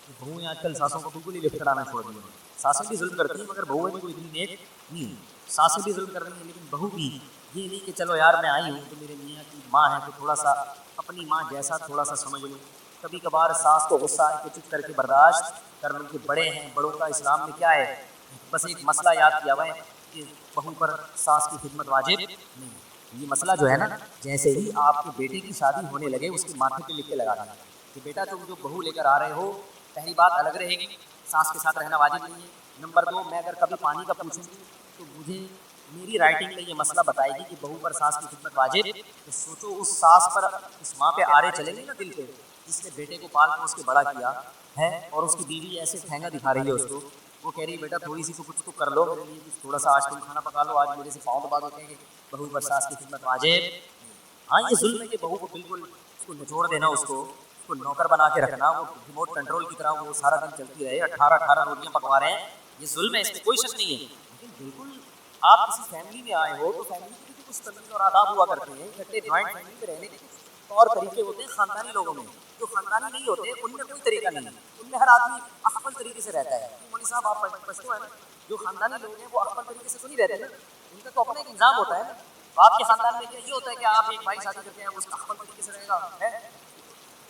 بہویں آج کل ساسوں کو بالکل ہی لفٹ کرانا چھوڑ دیا. ساسیں بھی ظلم کرتی ہیں مگر بہویں بھی کوئی اتنی نیک نہیں ہے. ساسیں بھی ظلم کر رہی ہیں لیکن بہو بھی یہ نہیں کہ چلو یار میں آئی ہوں تو میرے میاں کی ماں ہے تو تھوڑا سا اپنی ماں جیسا تھوڑا سا سمجھ لوں. کبھی کبھار ساس کو غصہ آئے تو چپ کر کے برداشت کر لوں کہ بڑے ہیں, بڑوں کا اسلام میں کیا ہے. بس ایک مسئلہ یاد کیا ہوا ہے کہ بہو پر ساس کی خدمت واجب نہیں. یہ مسئلہ جو ہے نا, جیسے ہی آپ کے بیٹے کی شادی ہونے لگے اس کے ماتھے پہ لکھ کے لگا دینا کہ بیٹا تم جو بہو لے کر آ رہے ہو پہلی بات الگ رہے گی, ساس کے ساتھ رہنا واجب نہیں ہے. نمبر 2, میں اگر کبھی پانی کا پوچھوں گی تو مجھے میری رائٹنگ میں یہ مسئلہ بتائے گی کہ بہو پر ساس کی خدمت واجب. تو سوچو اس ساس پر اس ماں پہ آرے چلیں گے نا دل پہ, جس نے بیٹے کو پال پوس کے بڑا کیا ہے اور اس کی بیوی ایسے ٹھینگا دکھا رہی ہے اس کو, وہ کہہ رہی ہے بیٹا تھوڑی سی تو کچھ تو کر لو میرے لیے, کچھ تھوڑا سا آج تم کھانا پکا لو, آج میرے سے پاؤں دبا دو, کہیں گے بہو پر ساس کی خدمت واجب. ہاں یہ ظلم ہے کہ بہو کو بالکل اس کو نچوڑ دینا, اس کو نوکر بنا کے رکھنا, وہ ریموٹ کنٹرول کی طرح وہ سارا دن چلتی رہے, 18 روٹیاں پکوا رہے ہیں, یہ ظلم ہے, اس میں کوئی شک نہیں ہے. لیکن بالکل آپ کسی فیملی میں آئے ہو تو فیملی کے بھی کچھ تمیز اور آداب ہوا کرتے ہیں. اکٹھے جوائنٹ فیملی میں رہنے کے کچھ طور طریقے ہوتے ہیں خاندانی لوگوں میں. جو خاندانی نہیں ہوتے ان میں کوئی طریقہ نہیں ہے, ان میں ہر آدمی اخبل طریقے سے رہتا ہے. مولوی صاحب آپ پشتو ہیں نا, جو خاندانی لوگ ہیں وہ اخبل طریقے سے تو نہیں رہتے نا, ان کا تو اپنا ایک نظام ہوتا ہے نا. آپ کے خاندان میں کیا یہ ہوتا ہے کہ آپ ایک بھائی شادی کرتے ہیں اس کا اخبل طریقے سے رہے گا, ہے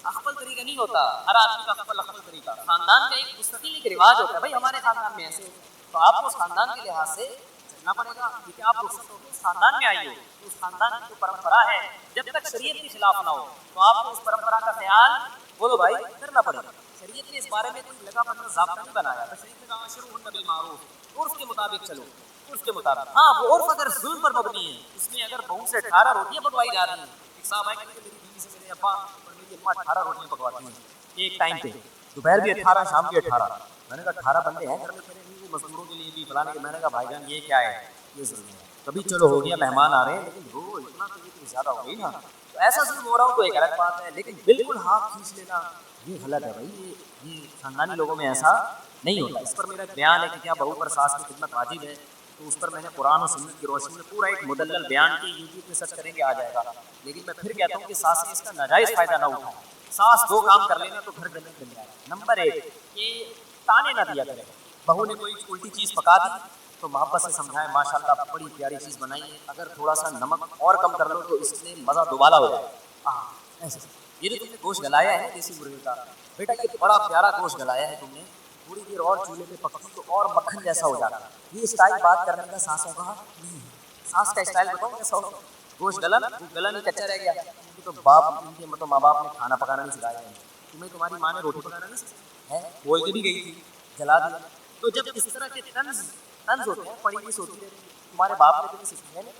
اخبل طریقہ نہیں ہوتا, ہر آدمی کا اخبل طریقہ. خاندان کا ایک مستقل ایک رواج ہوتا ہے, بھائی ہمارے خاندان میں ایسے, تو آپ کو اس خاندان کے لحاظ سے چلنا پڑے گا. کیونکہ آپ رخصت ہو کے اس خاندان میں آئی ہو, تو اس خاندان کی جو پرمپرا ہے جب تک شریعت کے خلاف نہ ہو تو آپ کو اس پرمپرا کا خیال بولو بھائی کرنا پڑے گا. شریعت نے اس بارے میں کوئی لگا پڑھنا ضابطہ نہیں بنایا, تو شریعت نے کہا شروع بالمعروف, عرف کے مطابق چلو, عرف کے مطابق. ہاں وہ عرف اگر ظلم پر مبنی ہے, اس میں اگر بہو سے 18 روٹیاں پکوائی جا رہی ہیں, ایک صاحب آئے کہ میری بیوی سے میرے ابا اور میری اماں 18 روٹیاں پکواتی ہیں ایک ٹائم پہ, دوپہر بھی 18 شام بھی 18. میں نے کہا 18 بندے ہیں گھر میں پڑے نہیں, وہ مزدوروں کے لیے بھی فلانے کے. میں نے کہا بھائی جان یہ کیا ہے, یہ ظلم ہے. کبھی چلو ہو گیا مہمان آ رہے ہیں, لیکن روز اتنا تو یہ زیادہ ہو گئی نا. تو ایسا ظلم ہو رہا ہو تو ایک الگ بات ہے, لیکن بالکل ہاتھ کھینچ لینا یہ غلط ہے بھائی. یہ خاندانی لوگوں میں ایسا نہیں ہوتا. اس پر میرا بیان ہے کہ کیا بہو پر ساس کی خدمت واجب ہے, تو اس پر میں نے قرآن و سنت کی روشنی میں پورا ایک مدلل بیان کی, یوٹیوب پہ سرچ کریں گے آ جائے گا. لیکن میں پھر کہتا ہوں کہ ساس اس کا ناجائز فائدہ نہ اٹھائے. ساس 2 کام کر لینا تو گھر جنت بن جائے. نمبر 1 کہ تانے نہ دیا کرے. بہو نے کوئی الٹی چیز پکا دی تو محبت سے سمجھائے ماشاءاللہ بڑی پیاری چیز بنائی ہے, اگر تھوڑا سا نمک اور کم کر لو تو اس میں مزہ دوبالا ہو جائے. ہاں ایسے یہ جو تم نے گوشت گلایا ہے دیسی مرغے کا, بیٹا یہ بڑا پیارا گوشت گلایا ہے تم نے, تھوڑی دیر اور چولہے پہ پکتی تو اور مکھن جیسا ہو جاتا. یہ اسٹائل بات کرنے کا ساسوں کا نہیں ہے. ساس کا اسٹائل بتاؤ کیسا ہو, گوشت گلا, وہ گلا نہیں کچا رہ گیا. ان کے تو باپ, ان کے مطلب ماں باپ نے کھانا پکانا نہیں سکھایا ہے, تمہیں تمہاری ماں نے روٹی پکانا نہیں سکھایا ہے, بول کے بھی گئی تھی جلا دیا. تو جب اس طرح کے طنز ہوتے ہیں, پڑی ہوئی ہوتی رہتی ہے, تمہارے باپ نے تمہیں سکھایا نہیں,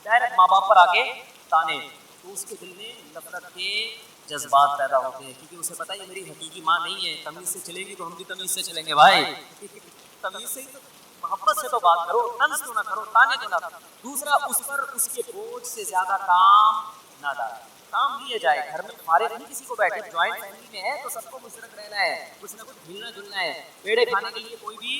ڈائریکٹ ماں باپ پر آ کے تانے, تو اس کے دل میں نفرت کے جذبات پیدا ہوتے ہیں. کیونکہ اسے پتا ہے یہ میری حقیقی ماں نہیں ہے, تمیز سے چلے گی تو ہم بھی تمیز سے چلیں گے بھائی. تمیز سے تو محبت سے تو بات کرو, طنز تو نہ کرو, تانے تو نہ کرو. دوسرا اس پر اس کے بوجھ سے زیادہ کام نہ ڈالے. کام لیے جائے, گھر میں فارغ نہیں کسی کو بیٹھے. جوائنٹ فیملی میں ہے تو سب کو مشترک رہنا ہے, کچھ نہ کچھ ملنا جلنا ہے. پیڑے کھانے کے لیے کوئی بھی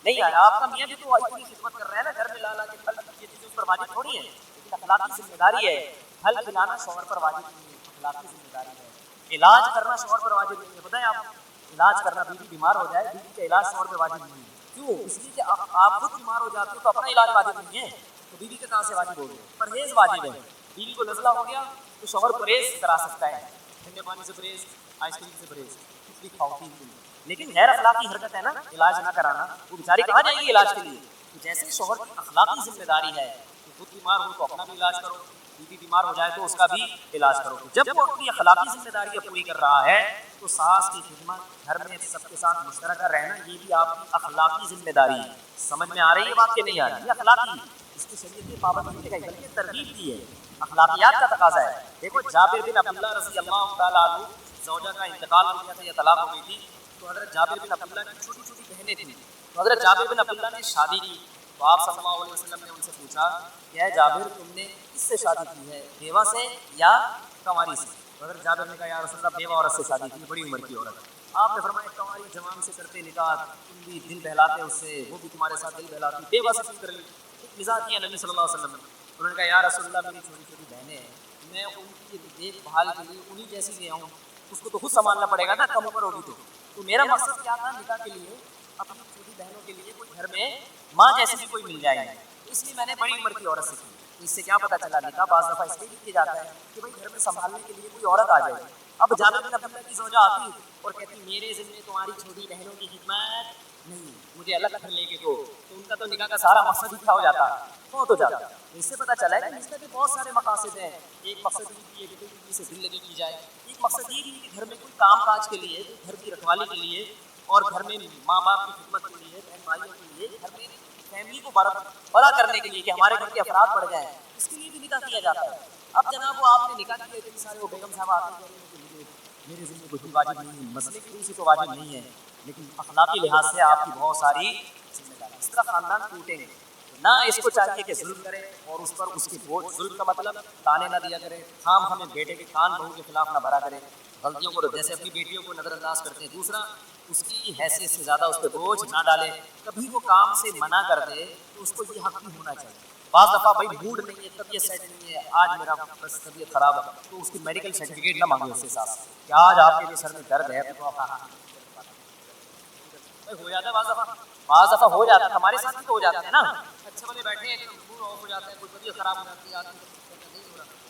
نہیں آیا. آپ کا میاں بھی تو اتنی خدمت کر رہا ہے نا, گھر میں لا لا کے پھل, یہ چیزیں اس پر واجب تھوڑی ہے, لیکن اخلاقی ذمہ داری ہے. پھل کھلانا شوہر پر واجب نہیں ہے, اخلاقی ذمہ داری ہے. علاج کرنا شوہر پر واجب نہیں ہے. پتہ ہے آپ کو, علاج کرنا, بیوی بیمار ہو جائے بیوی کا علاج شوہر پہ واجب نہیں ہے. کیوں؟ اس لیے کہ آپ خود بیمار ہو جاتے ہو تو اپنا علاج واجب نہیں ہے, تو بیوی کا کہاں سے واجب ہو گیا. پرہیز واجب ہے. بیوی کو نزلہ ہو گیا تو شوہر پرہیز کرا سکتا ہے, ٹھنڈے پانی سے پرہیز, آئس کریم سے پرہیز, کچھ بھی کھاؤ پیو. لیکن غیر اخلاقی حرکت ہے نا علاج نہ کرانا, وہ بیچاری کہاں جائے گی علاج کے لیے. تو جیسے شوہر کی اخلاقی ذمہ داری ہے کہ خود بیمار ہو تو اپنا بھی علاج کرو, بیوی بیمار ہو جائے تو اس کا بھی علاج کرو. تو جب وہ اپنی اخلاقی ذمہ داریاں پوری کر رہا ہے تو ساس کی خدمت, گھر میں سب کے ساتھ مشترکہ رہنا, یہ بھی آپ کی اخلاقی ذمہ داری ہے. سمجھ میں آ رہی ہے بات کہ نہیں آ رہی؟ یہ اخلاقی, اس کی شریعت نے پابندی نہیں لگائی بلکہ ترغیب دی ہے, اخلاقیات کا تقاضا ہے. دیکھو جابر بن عبداللہ رضی اللہ تعالیٰ عنہ, زوجہ کا انتقال ہو گیا تھا یا طلاق ہو گئی تھی, تو حضرت جابر بن عبداللہ کی چھوٹی چھوٹی بہنیں تھیں. تو حضرت جابر بن عبداللہ نے شادی کی, تو آپ صلی اللہ علیہ وسلم نے ان سے پوچھا کہ اے جابر تم نے کس سے شادی کی ہے, بیوہ سے یا کنواری سے؟ تو حضرت جابر نے کہا یا رسول اللہ بیوہ عورت سے شادی کی, بڑی عمر کی عورت. آپ نے فرمایا کنواری جوان سے کرتے نکاح, تم بھی دل بہلاتے اس سے, وہ بھی تمہارے ساتھ دل بہلاتی, بیوہ سے کیوں کر لی؟ ایک مزاح کیا نبی صلی اللہ علیہ وسلم نے. انہوں نے کہا یا رسول اللہ میری چھوٹی چھوٹی بہنیں ہیں, میں ان کی دیکھ بھال کے لیے انہیں جیسی لے آؤں, اس کو تو خود سنبھالنا پڑے گا نا, کم عمر ہوگی تو. تو میرا مقصد کیا تھا نکاح کے لیے، اپنی چھوٹی بہنوں کے لیے کوئی گھر میں ماں جیسی بھی کوئی مل جائے، اس لیے میں نے بڑی عمر کی عورت سے کی۔ اس سے کیا پتا چلا نکاح بعض دفعہ اس لیے بھی کیا جاتا ہے کہ بھائی گھر میں سنبھالنے کے لیے کوئی عورت آ جائے۔ اب جابر بن عبداللہ کی زوجہ آتی اور کہتی میرے ذمہ تمہاری چھوٹی بہنوں کی خدمت نہیں، مجھے الگ گھر لے کے دو، تو ان کا تو نکاح کا سارا مقصد ہی کیا ہو جاتا، بہت ہو جاتا۔ اس سے پتہ چلا ہے کہ اس کے بہت سارے مقاصد ہیں۔ ایک مقصد یہ کہ بیوی سے دل لگی کی جائے، ایک مقصد یہ بھی کہ گھر میں کوئی کام کاج کے لیے، گھر کی رکھوالی کے لیے، اور گھر میں ماں باپ کی خدمت کے لیے، بہن بھائیوں کے لیے، گھر میں فیملی کو بڑا کرنے کے لیے کہ ہمارے گھر کے افراد بڑھ جائیں، اس کے لیے بھی نکاح کیا جاتا ہے۔ اب جناب وہ آپ نے نکاح کیا، اتنے سارے وہ بیگم صاحب آتے ہیں کہ میرے ذمہ کوئی واجب نہیں ہے، مسئلے کی روح سے تو واجب نہیں ہے، لیکن اخلاقی لحاظ سے آپ کی بہت ساری ذمہ داری، اس طرح خاندان ٹوٹیں گے۔ نہ اس کو چاہیے کہ ظلم کرے اور اس پر اس کی بوجھ، ظلم کا مطلب تانے نہ دیا کرے، خام ہمیں بیٹے کے کان بہو کے خلاف نہ بھرا کرے، غلطیوں کو جیسے اپنی بیٹیوں کو نظر انداز کرتے ہیں۔ دوسرا، اس کی حیثیت سے زیادہ اس پہ بوجھ نہ ڈالے، کبھی وہ کام سے منع کر دے تو اس کو یہ حق بھی ہونا چاہیے۔ بعض دفعہ بھائی موڈ نہیں ہے، طبیعت سیٹ نہیں ہے، آج میرا بس طبیعت خراب ہے، تو اس کی میڈیکل سرٹیفکیٹ نہ مانگے اس کے ساتھ کہ آج آپ کے لیے سر میں درد ہے، تو ہو جاتا ہے بعض دفعہ ہو جاتا ہے، ہمارے ساتھ بھی تو ہو جاتا ہے نا، اچھے والے بیٹھے ہیں موڈ آف ہو جاتا ہے، کوئی طبیعت خراب ہو جاتی ہے،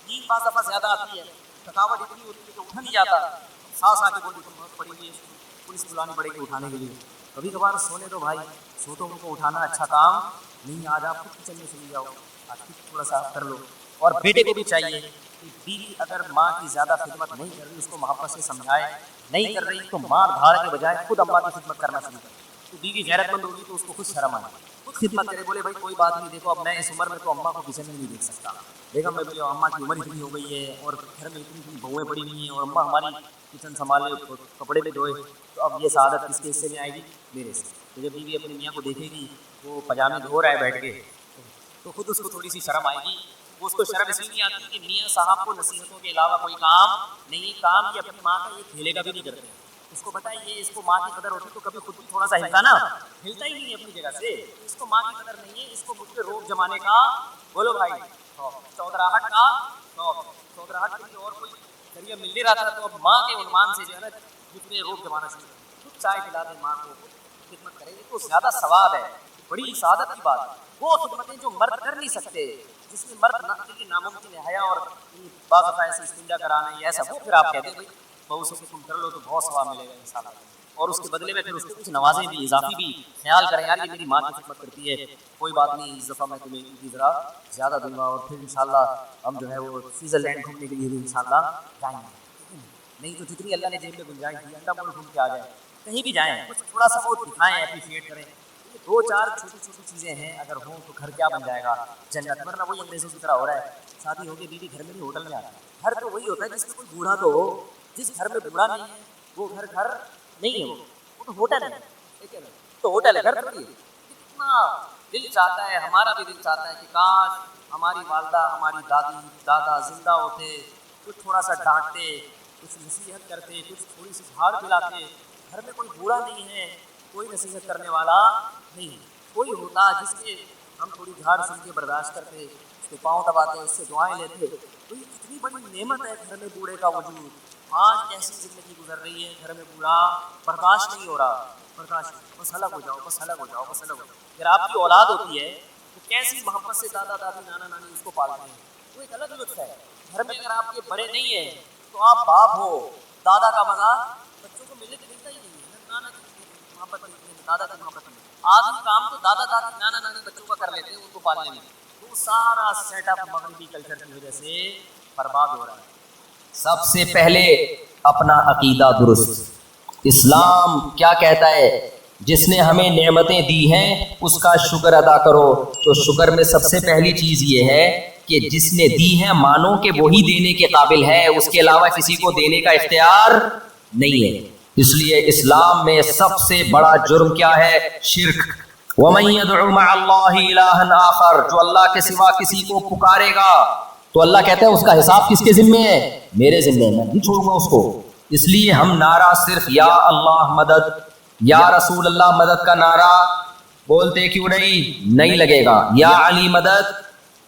نیند بعض دفعہ زیادہ آتی ہے، تھکاوٹ اتنی ہوتی ہے کہ اٹھا نہیں جاتا، سانس آ کے بولی تو بہت پڑی ہوئی ہے، پولیس بلانی پڑے گی اٹھانے کے لیے۔ کبھی کبھار سونے دو بھائی، سوتوں کو اٹھانا اچھا کام نہیں، آج آپ خود کچن میں چلی جاؤ، آج خود تھوڑا سا کر لو۔ اور بیٹے کو بھی چاہیے کہ بیوی اگر ماں کی زیادہ خدمت نہیں کر رہی، اس کو محبت سے سمجھائے، نہیں کر رہی تو مار دھاڑ کے بجائے خود اماں کی خدمت کرنا شروع کرے۔ تو بیوی غیرت مند ہوگی تو اس کو خود شرم آئے، خود خدمت کرے، بولے بھائی کوئی بات نہیں، دیکھو اب میں اس عمر میں تو اماں کو کچن میں نہیں دیکھ سکتا، بیگم میں بولے اماں کی عمر اتنی ہو گئی ہے اور گھر میں اتنی بہویں پڑی ہوئی ہیں اور اماں ہماری کچن سنبھالے، کپڑے بھی دھوئے، تو اب یہ سعادت کس کے حصے میں آئے گی؟ میرے سے۔ تو جب بیوی اپنی میاں کو دیکھے گی وہ پجامے دھو رہا ہے بیٹھ کے، تو خود اس کو تھوڑی سی شرم آئے گی۔ وہ اس کو شرم اس لیے نہیں آتی کہ میاں صاحب کو نصیحتوں کے علاوہ کوئی کام نہیں، کام یہ اپنی ماں کا یہ کھیلے کا بھی نہیں کرتے، اس کو پتہ ہے یہ اس کو ماں کی قدر ہوتی تو کبھی خود بھی تھوڑا سا ہلتا نا، ہلتا ہی نہیں ہے اپنی جگہ سے، اس کو ماں کی قدر نہیں ہے، اس کو مجھ پہ روب جمانے کا، بولو بھائی چودراہٹ کا شوق، چودراہٹ کے لیے اور کوئی ذریعہ مل نہیں رہا تھا، تو اب ماں کے عنوان سے جو ہے نا مجھ پہ روب جمانا شروع کر، خود چائے پلا دے ماں کو، خدمت کرے، یہ تو زیادہ ثواب ہے، بڑی سعادت کی بات ہے۔ وہ خدمتیں جو مرد کر نہیں سکتے، جس میں مرد کے لیے ناممکن ہے، حیا اور بعض دفعہ ایسے استنجا کرانا یا ایسا، وہ پھر آپ کہتے ہیں بھائی بہو سے کہ تم کر لو تو بہت ثواب ملے گا انشاءاللہ، اور اس کے بدلے میں پھر اس کو کچھ نوازیں بھی، اضافی بھی، خیال کریں یار یہ میری ماں کی خدمت کرتی ہے، کوئی بات نہیں اس دفعہ میں تمہیں کی ذرا زیادہ دوں گا، اور پھر انشاءاللہ ہم جو ہے وہ سوئٹزرلینڈ گھومنے کے لیے بھی انشاءاللہ جائیں گے، نہیں تو جتنی اللہ نے جیب میں گنجائش دی انڈا مول گھوم کے آ جائیں، کہیں بھی جائیں، کچھ تھوڑا سا وہ دکھائیں، اپریشیٹ کریں، دو چار چھوٹی چھوٹی چیزیں ہیں اگر ہوں تو گھر کیا بن جائے گا جنت، ورنہ وہی انگریزوں کی طرح ہو رہا ہے، شادی ہوگی بیوی گھر میں نہیں ہوٹل میں آتا ہے، گھر تو وہی ہوتا ہے جس میں کوئی بوڑھا تو ہو، جس گھر میں بوڑھا نہیں ہے وہ گھر نہیں ہے، وہ تو ہوٹل ہے، ٹھیک ہے نا، تو ہوٹل ہے، گھر تھوڑی ہے۔ کتنا دل چاہتا ہے، ہمارا بھی دل چاہتا ہے کہ کاش ہماری والدہ ہماری دادی دادا زندہ ہوتے، کچھ تھوڑا سا ڈانٹتے، کچھ نصیحت کرتے، کچھ تھوڑی سی جھاڑ پلاتے، گھر میں کوئی بوڑھا نہیں ہے، کوئی نصیحت کرنے والا نہیں، کوئی ہوتا جس کے ہم تھوڑی جھاڑ سن کے برداشت کرتے، اس کے پاؤں دباتے، اس سے دعائیں لیتے، تو یہ کتنی بڑی نعمت ہے گھر میں بوڑھے کا وجود۔ آج کیسی زندگی گزر رہی ہے، گھر میں بوڑھا برداشت نہیں ہو رہا، برداشت، بس الگ ہو جاؤ، بس الگ ہو جاؤ، بس الگ ہو جاؤ۔ اگر آپ کی اولاد ہوتی ہے تو کیسی محبت سے دادا دادی نانا نانی اس کو پالتے ہیں، وہ ایک الگ لطف ہے۔ گھر میں اگر آپ کے بڑے نہیں ہیں تو آپ باپ ہو، دادا کا مزہ بچوں کو ملتا ہی نہیں ہے، نانا کی محبت نہیں ہے، دادا کی محبت نہیں ہے، آدھی کام تو دادا دادی نانا نانی بچوں کا کر لیتے ہیں ان کو پالنے میں، وہ سارا سیٹ اپ مغربی کلچر کی وجہ سے برباد ہو رہا ہے۔ سب سے پہلے اپنا عقیدہ درست، اسلام کیا کہتا ہے، جس نے ہمیں نعمتیں دی ہیں اس کا شکر ادا کرو، تو شکر میں سب سے پہلی چیز یہ ہے کہ جس نے دی ہیں مانو کہ وہی دینے کے قابل ہے، اس کے علاوہ کسی کو دینے کا اختیار نہیں ہے۔ اس لیے اسلام میں سب سے بڑا جرم کیا ہے؟ شرک۔ وَمَن يَدْعُ مَعَ اللَّهِ إِلَٰهًا آخَرَ، جو اللہ کے سوا کسی کو پکارے گا تو اللہ کہتا ہے اس کا حساب کس کے ذمے ہے؟ میرے ذمے، میں نہیں چھوڑوں گا اس کو۔ اس لیے ہم نعرہ صرف یا اللہ مدد، یا رسول اللہ مدد کا نعرہ بولتے کیوں نہیں لگے گا، یا علی مدد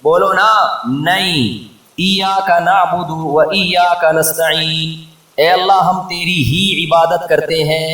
بولو نا، نہیں، ایاک نعبد و ایاک نستعین، اے اللہ ہم تیری ہی عبادت کرتے ہیں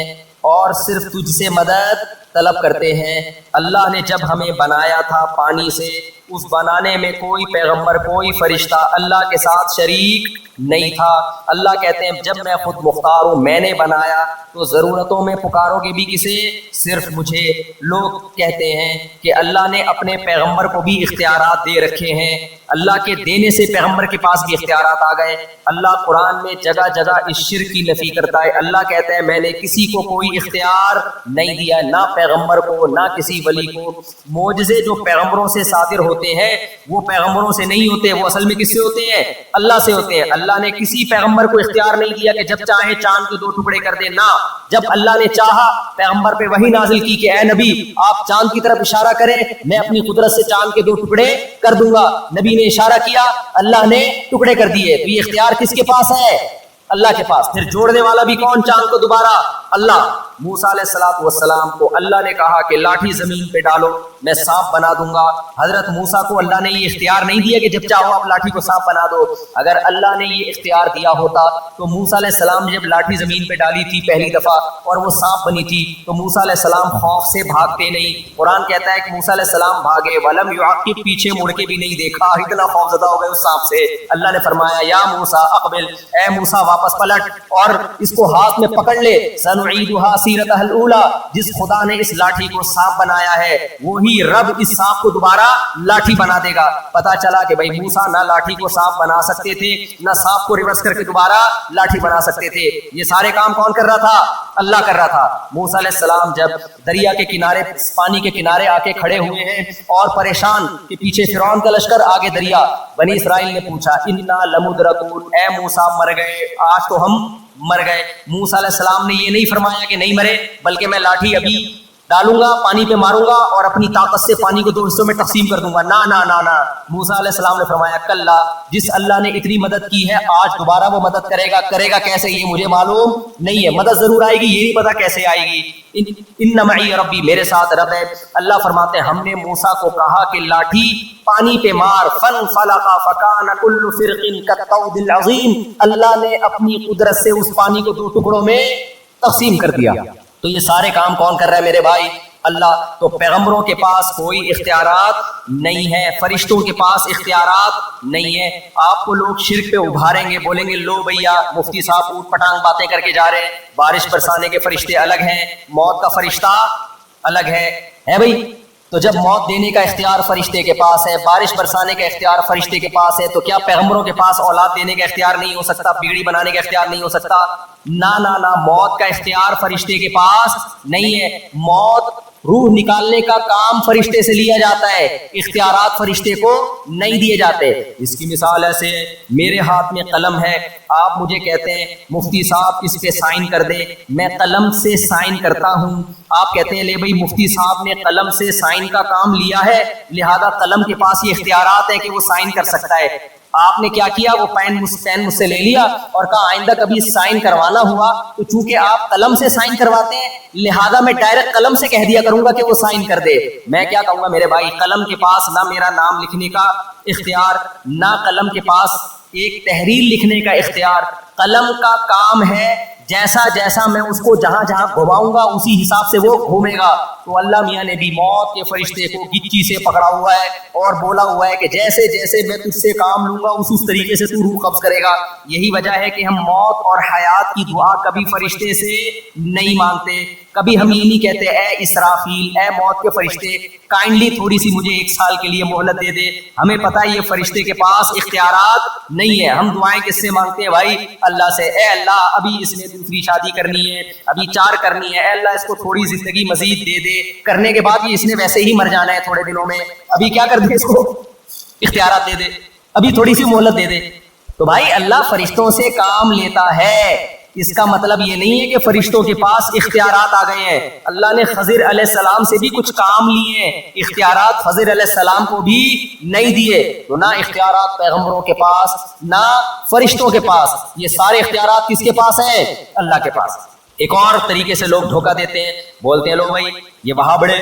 اور صرف تجھ سے مدد طلب کرتے ہیں۔ اللہ نے جب ہمیں بنایا تھا پانی سے، اس بنانے میں کوئی پیغمبر کوئی فرشتہ اللہ کے ساتھ شریک نہیں تھا۔ اللہ کہتے ہیں جب میں خود مختار ہوں، میں نے بنایا، تو ضرورتوں میں پکارو گے بھی کسے؟ صرف مجھے۔ لوگ کہتے ہیں کہ اللہ نے اپنے پیغمبر کو بھی اختیارات دے رکھے ہیں، اللہ کے دینے سے پیغمبر کے پاس بھی اختیارات آ گئے۔ اللہ قرآن میں جگہ جگہ اس شرک کی نفی کرتا ہے۔ اللہ کہتا ہے میں نے کسی کو کوئی اختیار نہیں دیا، نہ پیغمبر کو نہ کسی ولی کو۔ معجزے جو پیغمبروں سے صادر ہوتے ہیں وہ پیغمبروں سے نہیں ہوتے، وہ اصل میں کس سے ہوتے ہیں؟ اللہ سے ہوتے ہیں۔ اللہ نے کسی پیغمبر کو اختیار نہیں دیا کہ جب چاہے چاند کے 2 ٹکڑے کر دے، نہ، جب اللہ نے چاہا پیغمبر پہ وحی نازل کی کہ اے نبی آپ چاند کی طرف اشارہ کریں، میں اپنی قدرت سے چاند کے 2 ٹکڑے کر دوں گا۔ نبی نے اشارہ کیا، اللہ نے ٹکڑے کر دیے۔ تو یہ اختیار کس کے پاس ہے؟ اللہ کے پاس۔ پھر جوڑنے والا بھی کون چاند کو دوبارہ؟ اللہ۔ موسیٰ علیہ السلام کو اللہ نے کہا کہ لاٹھی زمین پہ ڈالو میں سانپ بنا دوں گا۔ حضرت موسیٰ کو اللہ نے یہ اختیار نہیں دیا کہ جب چاہو آپ لاٹھی کو سانپ بنا دو۔ اگر اللہ نے یہ اختیار دیا ہوتا تو موسیٰ علیہ السلام جب لاٹھی زمین پہ ڈالی تھی پہلی دفعہ اور وہ سانپ بنی تھی تو موسیٰ علیہ السلام خوف سے بھاگتے نہیں۔ قرآن کہتا ہے کہ موسیٰ علیہ السلام بھاگے، ولم یعقب، پیچھے مڑ کے بھی نہیں دیکھا، اتنا خوف زدہ ہو گئے اس سانپ سے۔ اللہ نے فرمایا یا موسیٰ اقبل، اے موسیٰ واپس پلٹ اور اس کو ہاتھ میں پکڑ لے، سنعیدها سیرتها الاولی، جس خدا نے اس لاٹھی کو سانپ بنایا ہے وہی رب اس سانپ کو دوبارہ لاٹھی بنا دے گا۔ پتا چلا کہ بھائی موسیٰ نہ لاٹھی کو سانپ بنا سکتے تھے، نہ سانپ کو ریورس کر کے دوبارہ لاٹھی بنا سکتے تھے۔ یہ سارے کام کون کر رہا تھا؟ اللہ کر رہا تھا۔ موسیٰ علیہ السلام جب دریا کے کنارے، پانی کے کنارے آ کے کھڑے ہوئے ہیں اور پریشان کہ پیچھے فرعون کا لشکر، آگے دریا، بنی اسرائیل نے پوچھا انا لمدرکون، اے موسیٰ مر گئے، آج تو ہم مر گئے۔ موسیٰ علیہ السلام نے یہ نہیں فرمایا کہ نہیں مرے، بلکہ میں لاٹھی ابھی ڈالوں گا، پانی پہ ماروں گا اور اپنی طاقت سے پانی کو 2 حصوں میں تقسیم کر دوں گا۔ نہ نہ نہ نہ، موسیٰ علیہ السلام نے فرمایا کلا، جس اللہ نے اتنی مدد کی ہے آج دوبارہ وہ مدد کرے گا۔ کرے گا کیسے یہ مجھے معلوم نہیں ہے، مدد ضرور آئے گی، یہ نہیں پتا کیسے آئے گی۔ ان معی ربی، میرے ساتھ رب ہے۔ اللہ فرماتے ہیں ہم نے موسیٰ کو کہا کہ لاٹھی پانی پہ مار، فانفلق فکان کل فرق کالطود العظیم، اللہ نے اپنی قدرت سے اس پانی کو 2 ٹکڑوں میں تقسیم کر دیا۔ تو یہ سارے کام کون کر رہا ہے میرے بھائی؟ اللہ۔ تو پیغمبروں کے پاس کوئی اختیارات نہیں ہے، فرشتوں کے پاس اختیارات نہیں ہے۔ آپ کو لوگ شرک پہ ابھاریں گے، بولیں گے لو بھیا مفتی صاحب اوٹ پٹانگ باتیں کر کے جا رہے ہیں، بارش برسانے کے فرشتے الگ ہیں، موت کا فرشتہ الگ ہے بھائی؟ تو جب موت دینے کا اختیار فرشتے کے پاس ہے، بارش برسانے کا اختیار فرشتے کے پاس ہے، تو کیا پیغمبروں کے پاس اولاد دینے کا اختیار نہیں ہو سکتا، بیڑی بنانے کا اختیار نہیں ہو سکتا؟ نہ نہ نہ، موت کا اختیار فرشتے کے پاس نہیں ہے۔ موت، روح نکالنے کا کام فرشتے سے لیا جاتا ہے، اختیارات فرشتے کو نہیں دیے جاتے۔ اس کی مثال ایسے ہے، میرے ہاتھ میں قلم ہے، آپ مجھے کہتے ہیں مفتی صاحب اس پہ سائن کر دے، میں قلم سے سائن کرتا ہوں۔ آپ کہتے ہیں لے بھائی مفتی صاحب نے قلم سے سائن کا کام لیا ہے، لہذا قلم کے پاس یہ اختیارات ہے کہ وہ سائن کر سکتا ہے۔ آپ نے کیا کیا؟ وہ پین مجھ سے لے لیا اور کہا آئندہ کبھی سائن کروانا ہوا تو چونکہ آپ قلم سے سائن کرواتے ہیں لہذا میں ڈائریکٹ قلم سے کہہ دیا کروں گا کہ وہ سائن کر دے۔ میں کیا کہوں گا میرے بھائی، قلم کے پاس نہ میرا نام لکھنے کا اختیار، نہ قلم کے پاس ایک تحریر لکھنے کا اختیار۔ قلم کا کام ہے جیسا جیسا میں اس کو جہاں جہاں گھماؤں گا اسی حساب سے وہ گھومے گا۔ تو اللہ میاں نے بھی موت کے فرشتے کو گچی سے پکڑا ہوا ہے اور بولا ہوا ہے کہ جیسے جیسے میں تجھ سے کام لوں گا اس طریقے سے تو روح قبض کرے گا۔ یہی وجہ ہے کہ ہم موت اور حیات کی دعا کبھی فرشتے سے نہیں مانگتے، کبھی ہم یہ نہیں کہتے اے اسرافیل، اے موت کے فرشتے کائنڈلی تھوڑی سی مجھے 1 سال کے لیے مہلت دے دے۔ ہمیں پتہ ہے یہ فرشتے کے پاس اختیارات نہیں ہے۔ ہم دعائیں کس سے مانگتے ہیں بھائی؟ اللہ سے۔ اے اللہ ابھی اس نے دوسری شادی کرنی ہے، ابھی 4 کرنی ہے، اے اللہ اس کو تھوڑی زندگی مزید دے دے، کرنے کے بعد اس نے ویسے ہی مر جانا ہے تھوڑے دنوں میں، ابھی کیا کر دے، اس کو اختیارات دے دے، ابھی تھوڑی سی مہلت دے دے۔ تو بھائی اللہ فرشتوں سے کام لیتا ہے، اس کا مطلب یہ نہیں ہے کہ فرشتوں کے پاس اختیارات آ گئے ہیں۔ اللہ نے خضر علیہ السلام سے بھی کچھ کام لیے ہیں، اختیارات خضر علیہ السلام کو بھی نہیں دیے۔ تو نہ اختیارات پیغمبروں کے پاس نہ فرشتوں کے پاس، یہ سارے اختیارات کس کے پاس ہیں؟ اللہ کے پاس۔ ایک اور طریقے سے لوگ دھوکہ دیتے ہیں، بولتے ہیں لوگ بھائی یہ وہابڑے،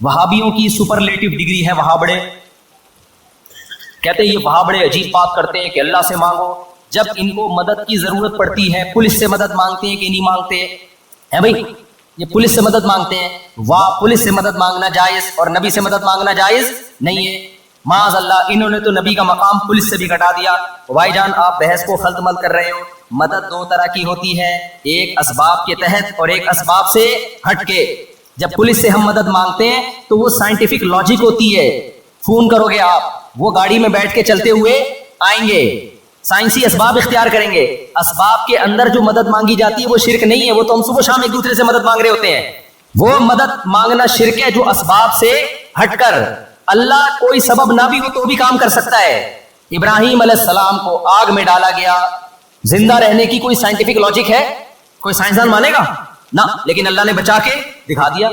وہابیوں کی سپرلیٹو ڈگری ہے وہابڑے، کہتے ہیں یہ وہابڑے عجیب بات کرتے ہیں کہ اللہ سے مانگو، جب ان کو مدد کی ضرورت پڑتی ہے پولیس سے مدد مانگتے ہیں کہ نہیں مانگتے ہیں بھائی؟ یہ پولیس سے مدد مانگتے ہیں. واہ, پولیس سے مدد مانگنا جائز اور نبی سے مدد مانگنا جائز نہیں ہے. معاذ اللہ, انہوں نے تو نبی کا مقام پولیس سے بھی گھٹا دیا. بھائی جان, آپ بحث کو خلط مل کر رہے ہو. مدد دو طرح کی ہوتی ہے, ایک اسباب کے تحت اور ایک اسباب سے ہٹ کے. جب پولیس سے ہم مدد مانگتے ہیں تو وہ سائنٹیفک لاجک ہوتی ہے. فون کرو گے آپ, وہ گاڑی میں بیٹھ کے چلتے ہوئے آئیں گے, سائنسی اسباب اختیار کریں گے. اسباب کے اندر جو مدد مانگی جاتی ہے وہ شرک نہیں ہے, وہ تو ہم صبح شام ایک دوسرے سے مدد مانگ رہے ہوتے ہیں. وہ مدد مانگنا شرک ہے جو اسباب سے ہٹ کر, اللہ کوئی سبب نہ بھی ہو تو بھی کام کر سکتا ہے. ابراہیم علیہ السلام کو آگ میں ڈالا گیا, زندہ رہنے کی کوئی سائنٹیفک لاجک ہے؟ کوئی سائنسدان مانے گا نہ, لیکن اللہ نے بچا کے دکھا دیا.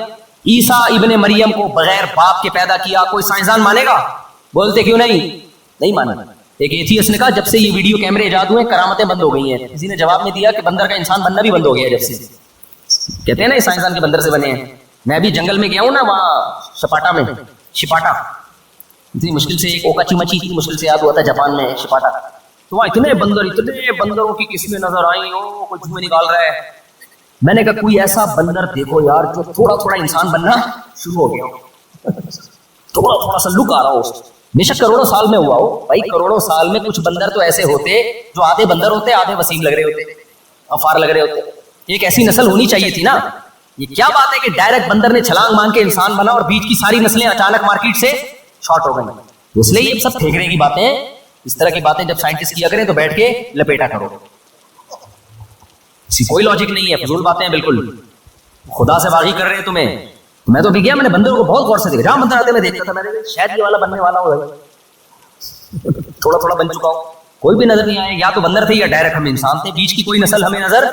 عیسیٰ ابن مریم کو بغیر باپ کے پیدا کیا, کوئی سائنسدان مانے گا؟ بولتے کیوں نہیں مانا. ایک ایتھیسٹ نے کہا جب سے یہ ویڈیو کیمرے ایجاد ہوئے کرامتیں بند ہو گئی ہیں. کسی نے جواب میں دیا کہ بندر کا انسان بننا بھی بند ہو گیا جب سے. کہتے ہیں نا سائنسدان کے بندر سے بنے ہیں. میں بھی جنگل میں گیا ہوں نا, وہاں شپاٹا میں, شپاٹا اتنی مشکل سے, ایک اوکا چیمچی اتنی مشکل سے یاد ہوا تھا جاپان میں شپاٹا. تو وہاں اتنے بندروں کی قسمیں نظر آئیں, کوئی جھومے نکال رہا ہے. میں نے کہا کوئی ایسا بندر دیکھو یار جو تھوڑا تھوڑا انسان بننا شروع ہو گیا, تھوڑا سا لک آ رہا ہو. بے شک کروڑوں سال میں ہوا ہو بھائی, کروڑوں سال میں کچھ بندر تو ایسے ہوتے جو آدھے بندر ہوتے, آدھے وسیم لگ رہے ہوتے, افار لگ رہے ہوتے. ایک ایسی نسل ہونی چاہیے تھی نا. یہ کیا بات ہے کہ ڈائریکٹ بندر نے چھلانگ مار کے انسان بنا اور بیچ کی ساری نسلیں اچانک مارکیٹ سے شارٹ ہو گئی. اس لیے یہ سب پھینکنے کی باتیں, اس طرح کی باتیں جب سائنٹسٹ کیا کریں تو بیٹھ کے لپیٹا کرو. کوئی لاجک نہیں ہے, فضول باتیں ہیں بالکل. خدا سے باغی کر رہے ہیں تمہیں. میں تو بھی گیا, میں نے بندروں کو بہت غور سے دیکھا. جہاں بندر آتے میں دیکھتا تھا, میں نے شاید یہ والا بننے والا ہو, تھوڑا بن چکا ہو. کوئی بھی نظر نہیں آئے, یا تو بندر تھے یا ڈائریکٹ ہم انسان تھے. بیچ کی کوئی نسل ہمیں نظر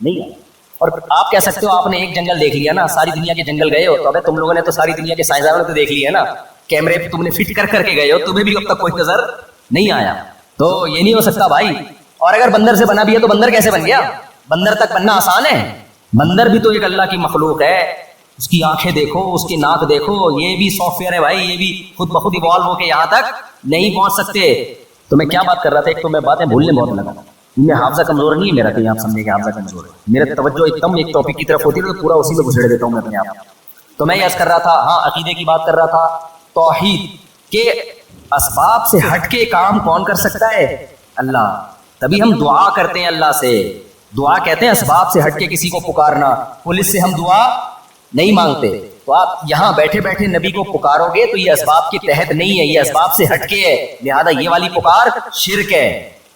نہیں آئی. اور آپ کہہ سکتے ہو آپ نے ایک جنگل دیکھ لیا نا, ساری دنیا کے جنگل گئے ہو, تو ابے تم لوگوں نے تو ساری دنیا کے سائنسدانوں نے تو دیکھ لیا ہے نا, کیمرے تم نے فٹ کر کے گئے ہو, تمہیں بھی اب تک کوئی نظر نہیں آیا. تو یہ نہیں ہو سکتا بھائی. اور اگر بندر سے بنا بھی ہے تو بندر کیسے بن گیا؟ بندر تک بننا آسان ہے. بندر بھی تو ایک اللہ کی مخلوق ہے. اس کی آنکھیں دیکھو, اس کی ناک دیکھو, یہ بھی سافٹ ویئر ہے بھائی. یہ بھی خود بخود ایوالو ہو کے یہاں تک نہیں پہنچ سکتے. تو میں کیا بات کر رہا تھا, ایک تو میں باتیں بھولنے بہت لگا. میں حافظہ کمزور نہیں ہے میرا, کہیں آپ سمجھے کہ حافظہ کمزور ہے. میرا توجہ ایک دم ایک ٹاپک کی طرف ہوتی ہے تو پورا اسی میں گھسڑ دیتا ہوں میں اپنے آپ. تو میں یہ کر رہا تھا, ہاں عقیدے کی بات کر رہا تھا. توحید کے اسباب سے ہٹ کے کام کون کر سکتا ہے؟ اللہ. تبھی ہم دعا کرتے ہیں اللہ سے. دعا کہتے ہیں اسباب سے ہٹ کے کسی کو پکارنا. پولیس سے ہم دعا نہیں مانگتے. تو آپ یہاں بیٹھے بیٹھے نبی کو پکارو گے تو یہ اسباب کے تحت نہیں ہے, یہ اسباب سے ہٹ کے ہے. لہذا یہ والی پکار شرک ہے.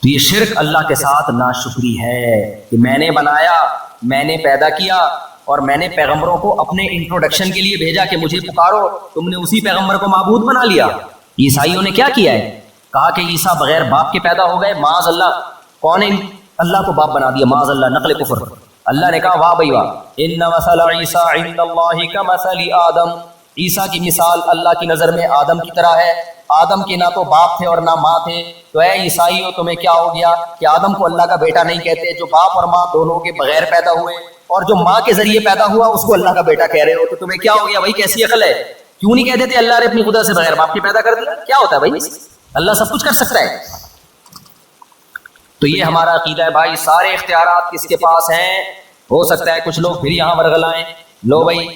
تو یہ شرک اللہ کے ساتھ ناشکری ہے کہ میں نے بنایا, میں نے پیدا کیا اور میں نے پیغمبروں کو اپنے انٹروڈکشن کے لیے بھیجا کہ مجھے پکارو, تم نے اسی پیغمبر کو معبود بنا لیا. عیسائیوں نے کیا کیا ہے, کہا کہ عیسیٰ بغیر باپ کے پیدا ہو گئے. معاذ اللہ, کون نے اللہ کو باپ بنا دیا؟ معاذ اللہ, نقل کفر. اللہ نے کہا واہ بھائی واہ, ان مثل عیسیٰ عند اللہ کمثل آدم. عیسیٰ کی مثال اللہ کی نظر میں آدم کی طرح ہے. آدم کے نہ تو باپ تھے اور نہ ماں تھے. تو اے عیسائیوں تمہیں کیا ہو گیا کہ آدم کو اللہ کا بیٹا نہیں کہتے, جو باپ اور ماں دونوں کے بغیر پیدا ہوئے, اور جو ماں کے ذریعے پیدا ہوا اس کو اللہ کا بیٹا کہہ رہے ہو. تو تمہیں کیا ہو گیا بھائی, کیسی عقل ہے؟ کیوں نہیں کہہ دیتے اللہ نے اپنی خدا سے بغیر باپ کے پیدا کر دیا؟ کیا ہوتا ہے بھائی, اللہ سب کچھ کر سکتا ہے. تو یہ ہمارا عقیدہ ہے بھائی. سارے اختیارات کس کے پاس ہیں؟ ہو سکتا ہے کچھ لوگ پھر یہاں ورغلائیں. لو بھائی,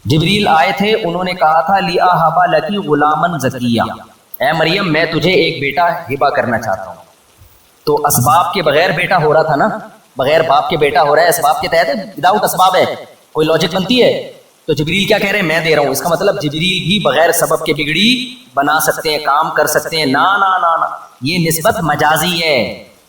جبریل آئے تھے, انہوں نے کہا تھا لِأَهَبَ لَكِ غُلَامًا زَكِيًّا, اے مریم میں تجھے ایک بیٹا ہبہ کرنا چاہتا ہوں. تو اسباب کے بغیر بیٹا ہو رہا تھا نا, بغیر باپ کے بیٹا ہو رہا ہے, اسباب کے تحت ہے, وداؤٹ اسباب ہے, کوئی لاجک بنتی ہے. تو جبریل کیا کہہ رہے ہیں, میں دے رہا ہوں. اس کا مطلب جبریل بھی بغیر سبب کے بگڑی بنا سکتے ہیں, کام کر سکتے ہیں. نا نا نا نا, یہ نسبت مجازی ہے.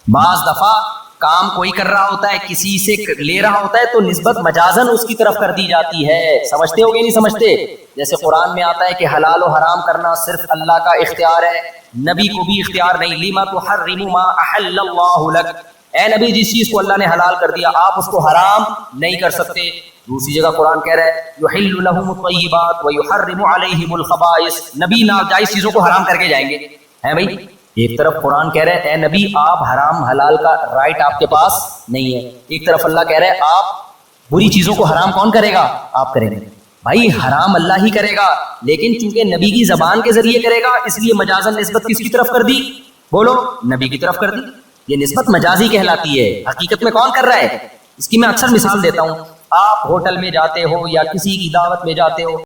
بعض دفعہ کام کوئی کر رہا ہوتا ہے, کسی سے لے رہا ہوتا ہے, تو نسبت مجازن اس کی طرف کر دی جاتی ہے. سمجھتے ہو گے نہیں سمجھتے؟ جیسے قرآن میں آتا ہے کہ حلال و حرام کرنا صرف اللہ کا اختیار ہے, نبی کو بھی اختیار نہیں. لما تحرم ما احل اللہ لک, اے نبی جس چیز کو اللہ نے حلال کر دیا آپ اس کو حرام نہیں کر سکتے. دوسری جگہ قرآن کہہ رہا ہے یحل لهم الطیبات ویحرم علیہم الخبائث, نبی ناجائز چیزوں کو حرام کر کے جائیں گے. ہے بھائی, ایک طرف قرآن کہہ رہے ہیں اے نبی آپ حرام حلال کا رائٹ آپ کے پاس نہیں ہے, ایک طرف اللہ کہہ رہے ہیں آپ بری چیزوں کو حرام کون کرے گا؟ آپ کریں گے. بھائی حرام اللہ ہی کرے گا, لیکن چونکہ نبی کی زبان کے ذریعے کرے گا اس لیے مجازن نسبت کس کی طرف کر دی؟ بولو, نبی کی طرف کر دی. یہ نسبت مجازی کہلاتی ہے. حقیقت میں کون کر رہا ہے؟ اس کی میں اکثر مثال دیتا ہوں. آپ ہوٹل میں جاتے ہو یا کسی کی دعوت میں جاتے ہو,